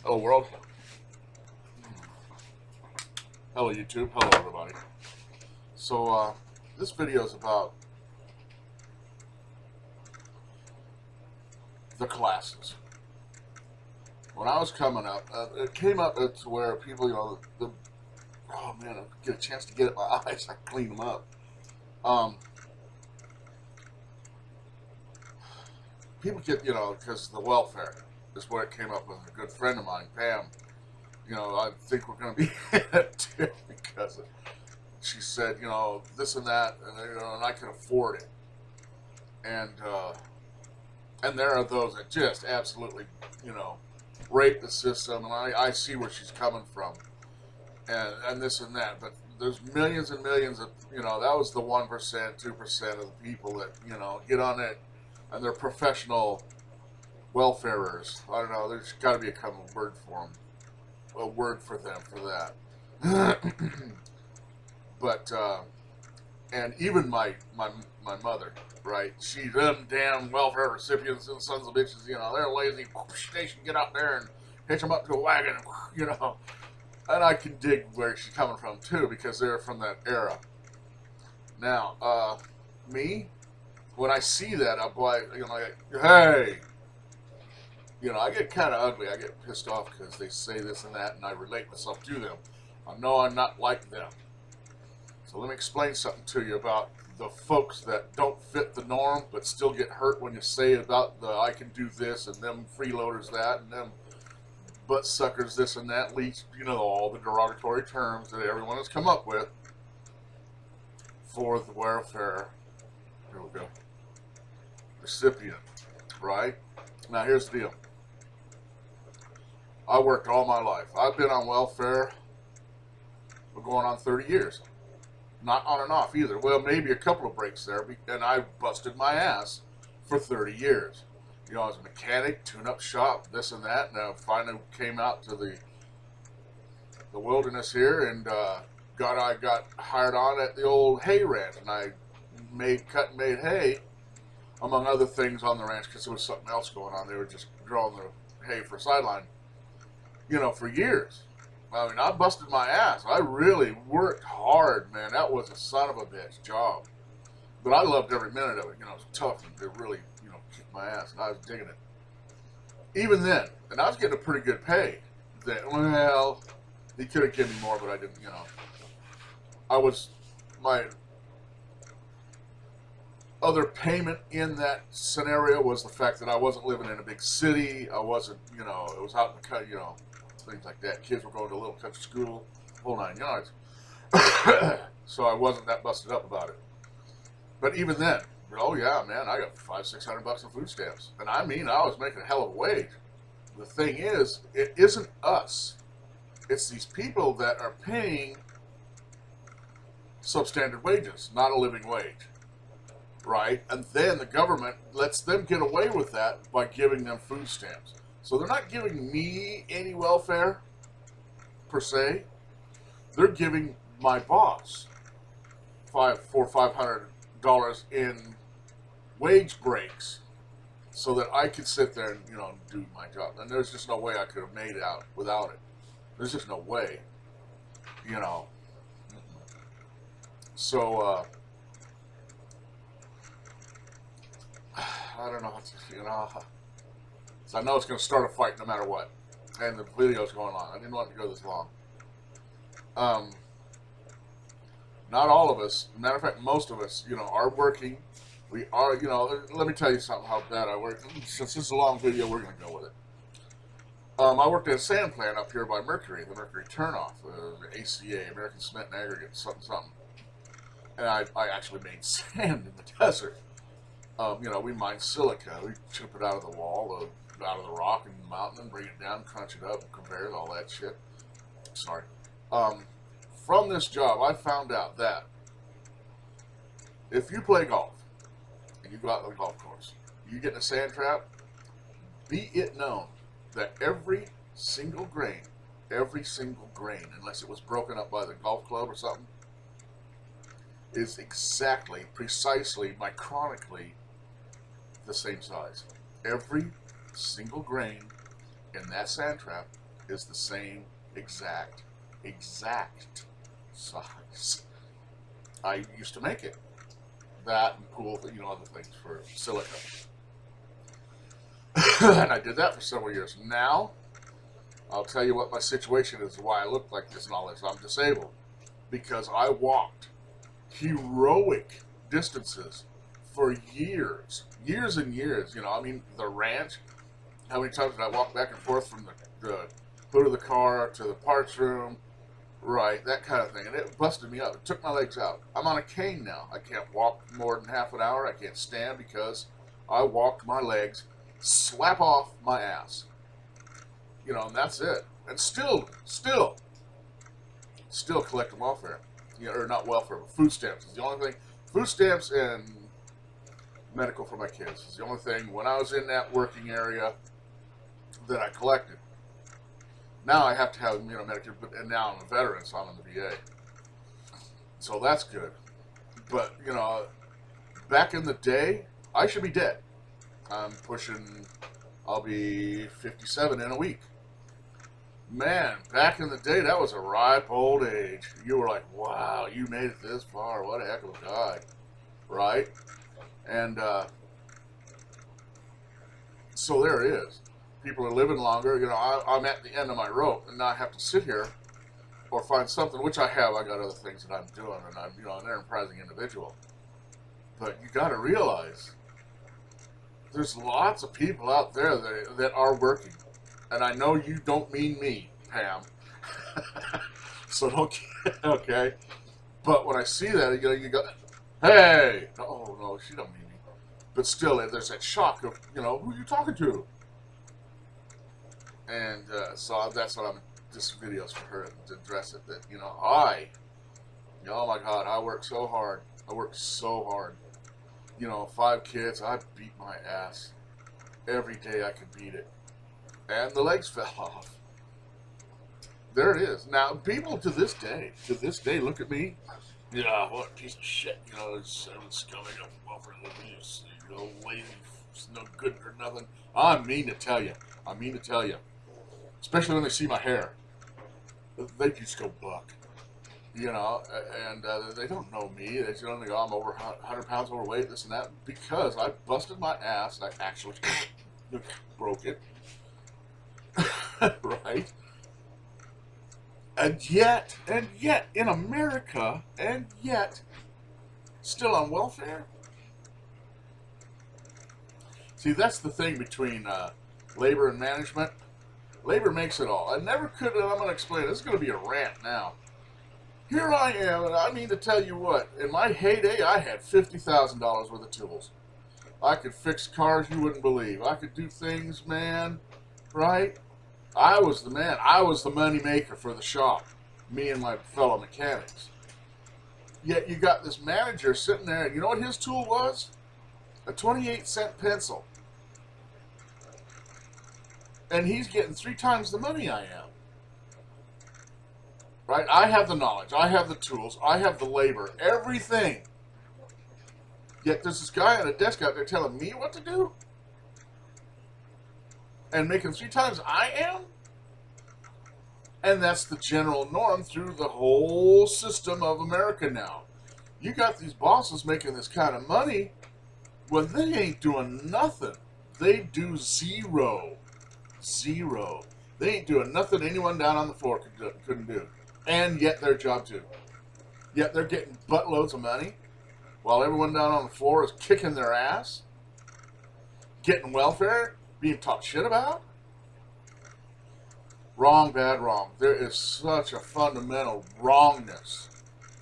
Hello world. Hello YouTube. Hello everybody. So this video is about the classes. When I was coming up, it came up to where people, oh man, I get a chance to get at my eyes, I clean them up. People get, because the welfare is where it came up with. A good friend of mine, Pam, I think we're going to be in it too, because she said, this and that, and I can afford it. And there are those that just absolutely, rape the system, and I see where she's coming from, and this and that, but there's millions and millions of, that was the 1%, 2% of the people that, get on it, and they're professional welfarers. I don't know, there's got to be a word for them, a word for them for that. But, and even my mother, right? She, them damn welfare recipients and sons of bitches, they're lazy. They should get out there and hitch them up to a wagon, And I can dig where she's coming from too, because they're from that era. Now, me, when I see that, I'm like, hey, I get kind of ugly. I get pissed off because they say this and that, and I relate myself to them. I know I'm not like them. So let me explain something to you about the folks that don't fit the norm, but still get hurt when you say about the I can do this, and them freeloaders that, and them butt suckers this and that, least, all the derogatory terms that everyone has come up with for the welfare, here we go, recipient, right? Now here's the deal. I worked all my life. I've been on welfare for going on 30 years. Not on and off either. Well, maybe a couple of breaks there, and I busted my ass for 30 years. I was a mechanic, tune-up shop, this and that, and I finally came out to the wilderness here, and I got hired on at the old hay ranch, and I cut and made hay, among other things, on the ranch, because there was something else going on. They were just growing the hay for sideline, for years. I mean, I busted my ass. I really worked hard, man. That was a son of a bitch job. But I loved every minute of it. It was tough, and it really, kicked my ass, and I was digging it. Even then, and I was getting a pretty good pay. Well, he could have given me more, but I didn't, my other payment in that scenario was the fact that I wasn't living in a big city. I wasn't, it was out in the country, things like that. Kids were going to a little country school, whole 9 yards. So I wasn't that busted up about it. But even then, oh yeah, man, I got $500-600 in food stamps, and I was making a hell of a wage. The thing is, it isn't us; it's these people that are paying substandard wages, not a living wage, right? And then the government lets them get away with that by giving them food stamps. So they're not giving me any welfare, per se. They're giving my boss $500 in wage breaks so that I could sit there and, do my job. And there's just no way I could have made it out without it. There's just no way, So, I don't know, so I know it's going to start a fight no matter what. And the video's going on. I didn't want it to go this long. Not all of us, matter of fact, most of us, are working. We are, let me tell you something how bad I work. Since this is a long video, we're going to go with it. I worked at a sand plant up here by Mercury, the Mercury Turnoff, the ACA, American Cement and Aggregate, something. And I actually made sand in the desert. We mine silica. We chip it out of the wall, out of the rock and the mountain, and bring it down, crunch it up, conveyors, all that shit. Sorry. From this job, I found out that if you play golf and you go out to the golf course, you get in a sand trap, be it known that every single grain, unless it was broken up by the golf club or something, is precisely, micronically the same size. Every single grain in that sand trap is the same exact size. I used to make it. That and cool, other things for silica. And I did that for several years. Now, I'll tell you what my situation is, why I look like this and all this. I'm disabled because I walked heroic distances for years and years. The ranch. How many times did I walk back and forth from the hood of the car to the parts room? Right, that kind of thing. And it busted me up. It took my legs out. I'm on a cane now. I can't walk more than half an hour. I can't stand because I walked my legs slap off my ass. And that's it. And still collecting welfare. Or not welfare, but food stamps is the only thing. Food stamps and medical for my kids is the only thing when I was in that working area that I collected. Now I have to have Medicare, and now I'm a veteran, so I'm in the VA. So that's good. But back in the day, I should be dead. I'll be 57 in a week. Man, back in the day, that was a ripe old age. You were like, wow, you made it this far. What a heck of a guy. Right? And so there it is. People are living longer. I'm at the end of my rope, and now I have to sit here or find something, which I have. I got other things that I'm doing, and I'm an enterprising individual. But you got to realize there's lots of people out there that are working. And I know you don't mean me, Pam. So don't, okay? But when I see that, you go, hey! Oh, no, she don't mean me. But still, there's that shock of, who are you talking to? And so that's what this video's for her to address it. That, oh my God, I work so hard. 5 kids, I beat my ass. Every day I could beat it. And the legs fell off. There it is. Now, people to this day, look at me. Yeah, what a piece of shit. It's scummy up welfare, lazy, it's no good or nothing. I mean to tell you. Especially when they see my hair. They just go buck. And they don't know me. They only go, I'm over 100 pounds overweight, this and that. Because I busted my ass. I actually broke it. Right? And yet, in America, still on welfare? See, that's the thing between labor and management. Labor makes it all. I never could, and I'm going to explain it. This is going to be a rant now. Here I am, and I mean to tell you what, in my heyday, I had $50,000 worth of tools. I could fix cars you wouldn't believe. I could do things, man, right? I was the man. I was the money maker for the shop, me and my fellow mechanics. Yet you got this manager sitting there, and you know what his tool was? A 28-cent pencil. And he's getting 3 times the money I am. Right? I have the knowledge. I have the tools. I have the labor. Everything. Yet there's this guy at a desk out there telling me what to do? And making 3 times I am? And that's the general norm through the whole system of America now. You got these bosses making this kind of money when they ain't doing nothing. They do zero. They ain't doing nothing anyone down on the floor couldn't do. And yet their job too. Yet they're getting buttloads of money while everyone down on the floor is kicking their ass, getting welfare, being talked shit about. Wrong, bad, wrong. There is such a fundamental wrongness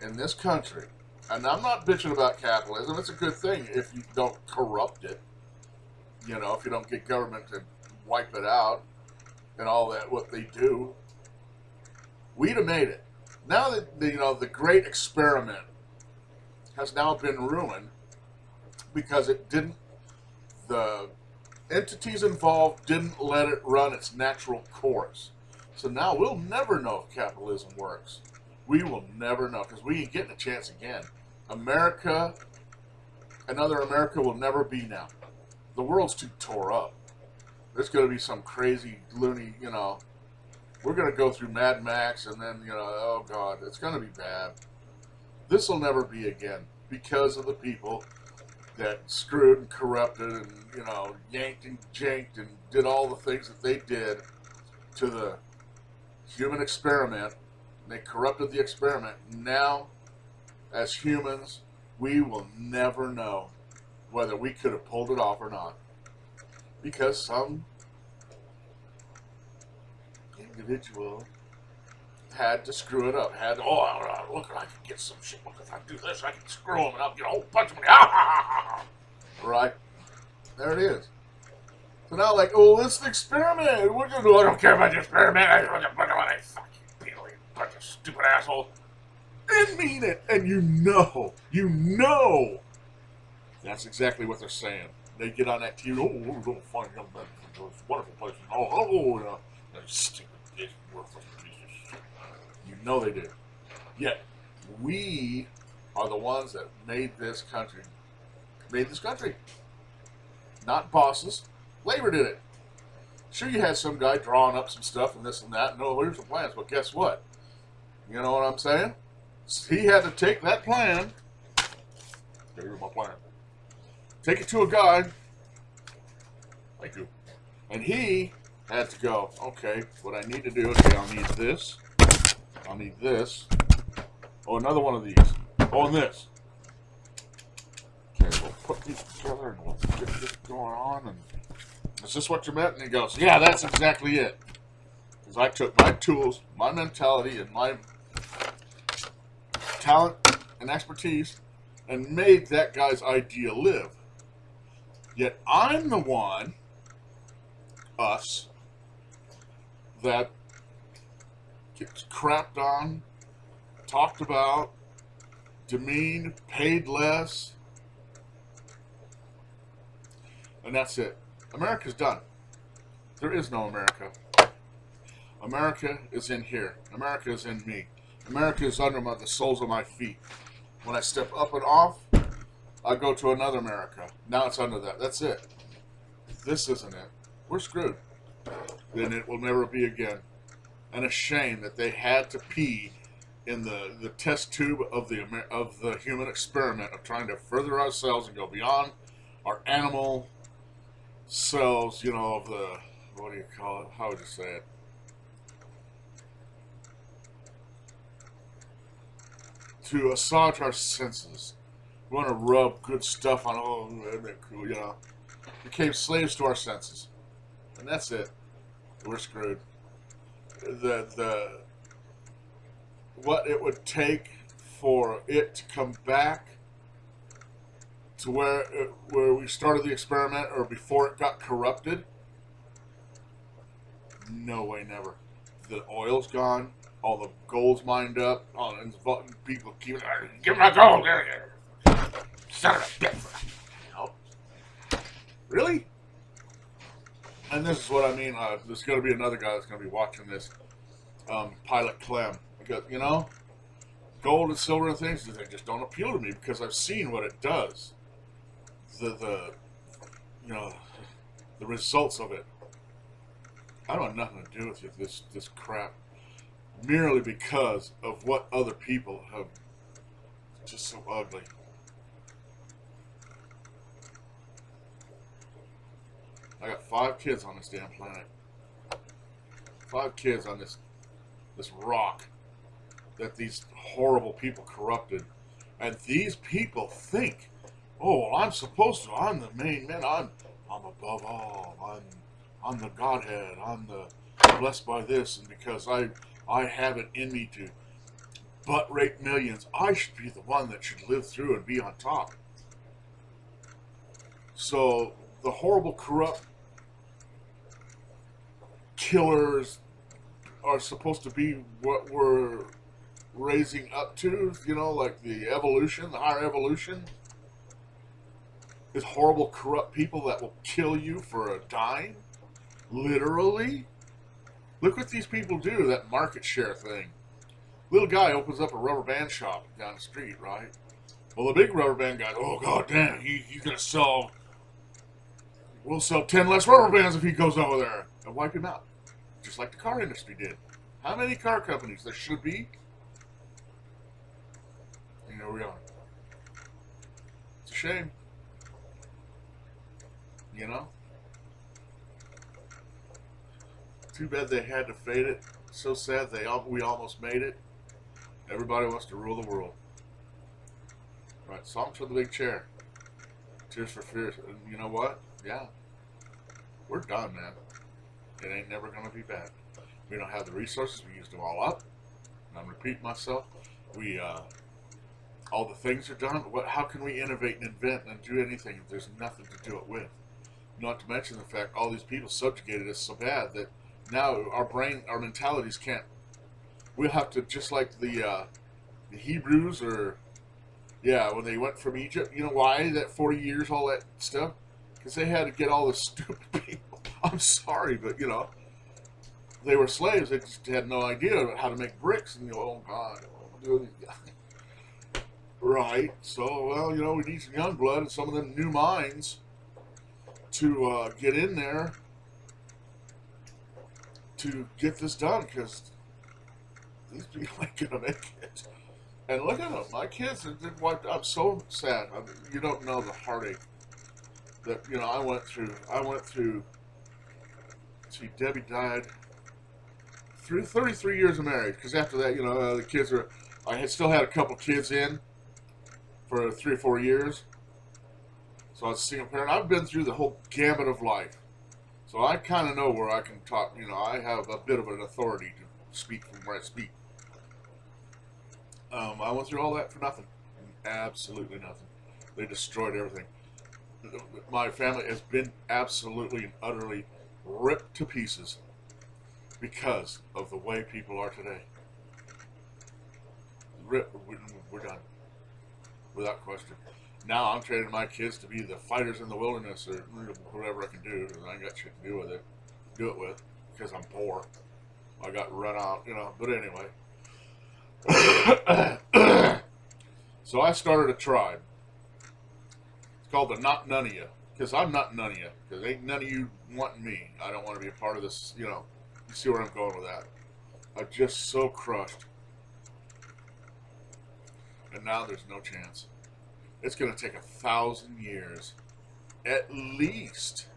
in this country. And I'm not bitching about capitalism. It's a good thing if you don't corrupt it. If you don't get government to wipe it out and all that, what they do. We'd have made it. Now that, the great experiment has now been ruined because the entities involved didn't let it run its natural course. So now we'll never know if capitalism works. We will never know because we ain't getting a chance again. America, another America will never be now. The world's too tore up. There's going to be some crazy, loony, you know. We're going to go through Mad Max, and then, you know, oh, God, it's going to be bad. This will never be again because of the people that screwed and corrupted and, you know, yanked and janked and did all the things that they did to the human experiment. They corrupted the experiment. Now, as humans, we will never know whether we could have pulled it off or not. Because some individual had to screw it up. Had to, oh, look, I can get some shit. Look, if I do this, I can screw them and I'll get a whole bunch of money. Right? There it is. So now, like, oh, it's an experiment. We're gonna do. I don't care about the experiment. I don't fuck you, people, you bunch of stupid assholes. And mean it. And you know, that's exactly what they're saying. They get on that TV. Oh, we're gonna find those wonderful places. Oh, stupid, worthless pieces of shit. You know they do. Yet we are the ones that made this country. Not bosses. Labor did it. Sure, you had some guy drawing up some stuff and this and that. No, here's the plans. But guess what? You know what I'm saying? He had to take that plan. Here's my plan. Take it to a guy. Thank you. And he had to go, okay, what I need to do, okay, I'll need this. I'll need this. Oh, another one of these. Oh, and this. Okay, we'll put these together and we'll get this going on. And is this what you meant? And he goes, yeah, that's exactly it. Because I took my tools, my mentality, and my talent and expertise and made that guy's idea live. Yet I'm the one, us, that gets crapped on, talked about, demeaned, paid less, and that's it. America's done. There is no America. America is in here. America is in me. America is under the soles of my feet. When I step up and off, I go to another America. Now it's under that. That's it. This isn't it. We're screwed. Then it will never be again. And a shame that they had to pee in the test tube of the human experiment of trying to further ourselves and go beyond our animal selves, you know, of the, what do you call it? How would you say it? To assuage our senses. We want to rub good stuff on, oh, isn't that cool, you know. Became slaves to our senses. And that's it. We're screwed. What it would take for it to come back to where we started the experiment or before it got corrupted, no way, never. The oil's gone, all the gold's mined up, and people keep give me my gold, son of a bitch. Really? And this is what I mean. There's going to be another guy that's going to be watching this, Pilot Clem. Because, you know, gold and silver and things, they just don't appeal to me because I've seen what it does. The you know, the results of it. I don't have nothing to do with it, this crap. Merely because of what other people have. Just so ugly. I got 5 kids on this damn planet. 5 kids on this rock that these horrible people corrupted. And these people think, oh, well, I'm supposed to. I'm the main man. I'm above all. I'm the Godhead. I'm the blessed by this. And because I have it in me to butt rape millions, I should be the one that should live through and be on top. So the horrible, corrupt killers are supposed to be what we're raising up to, you know, like the evolution, the higher evolution. Is horrible, corrupt people that will kill you for a dime? Literally? Look what these people do, that market share thing. Little guy opens up a rubber band shop down the street, right? Well, the big rubber band guy, oh, god damn, he's going to sell, We'll sell 10 less rubber bands if he goes over there and wipe him out. Just like the car industry did. How many car companies there should be? And here we are. It's a shame. You know? Too bad they had to fade it. So sad we almost made it. Everybody wants to rule the world. Right, songs for the big chair. Tears for Fears. And you know what? Yeah. We're done, man. It ain't never going to be bad. We don't have the resources. We used them all up. And I'm repeating myself. All the things are done. How can we innovate and invent and do anything if there's nothing to do it with? Not to mention the fact all these people subjugated us so bad that now our mentalities can't. We'll have to, just like the Hebrews when they went from Egypt. You know why? That 40 years, all that stuff? Because they had to get all the stupid people. I'm sorry, but, they were slaves. They just had no idea how to make bricks. And, oh, God. Right. So, well, we need some young blood and some of them new minds to get in there to get this done, because these people ain't going to make it. And look at them. My kids are wiped out. I'm so sad. You don't know the heartache that, I went through. See, Debbie died through 33 years of marriage, because after that, the kids I had still had a couple kids in for 3 or 4 years. So I was a single parent. I've been through the whole gamut of life. So I kind of know where I can talk. I have a bit of an authority to speak from where I speak. I went through all that for nothing. Absolutely nothing. They destroyed everything. My family has been absolutely and utterly ripped to pieces because of the way people are today. We're done. Without question. Now I'm training my kids to be the fighters in the wilderness or whatever I can do, because I ain't got shit to do with it. Because I'm poor. I got run out, but anyway. So I started a tribe. It's called the Not None of You. Because I'm not none of you. Because ain't none of you wanting me. I don't want to be a part of this, You see where I'm going with that. I'm just so crushed. And now there's no chance. It's going to take 1,000 years, at least,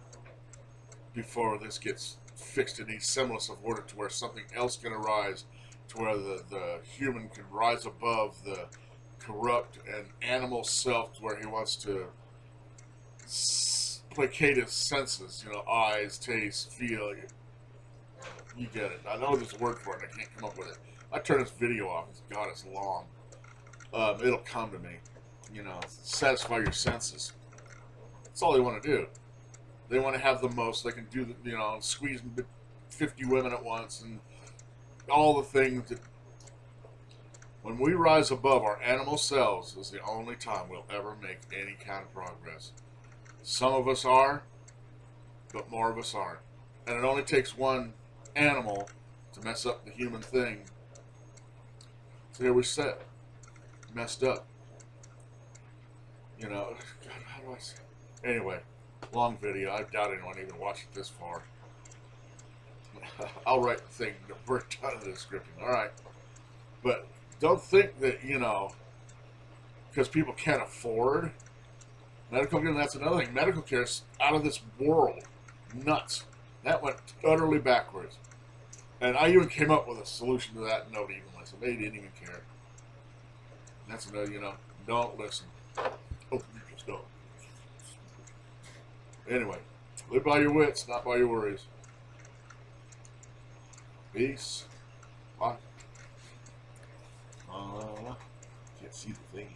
before this gets fixed in any semblance of order to where something else can arise, to where the human can rise above the corrupt and animal self, to where he wants to placate his senses, eyes, taste, feel. You get it. I know there's a word for it, and I can't come up with it. I turn this video off. God, it's long. It'll come to me. Satisfy your senses. That's all they want to do. They want to have the most. They can do, squeeze 50 women at once and all the things that. When we rise above our animal selves is the only time we'll ever make any kind of progress. Some of us are, but more of us aren't. And it only takes one animal to mess up the human thing. So here we sit, messed up. God, how do I say? Anyway, long video. I doubt anyone even watched it this far. I'll write the thing for a ton of the description. All right, but don't think that because people can't afford medical care. That's another thing. Medical care is out of this world, nuts. That went utterly backwards. And I even came up with a solution to that. Nobody even listened. They didn't even care. And that's another. Don't listen. Oh, you just don't. Anyway, live by your wits, not by your worries. Peace. Bye. Can't see the thing.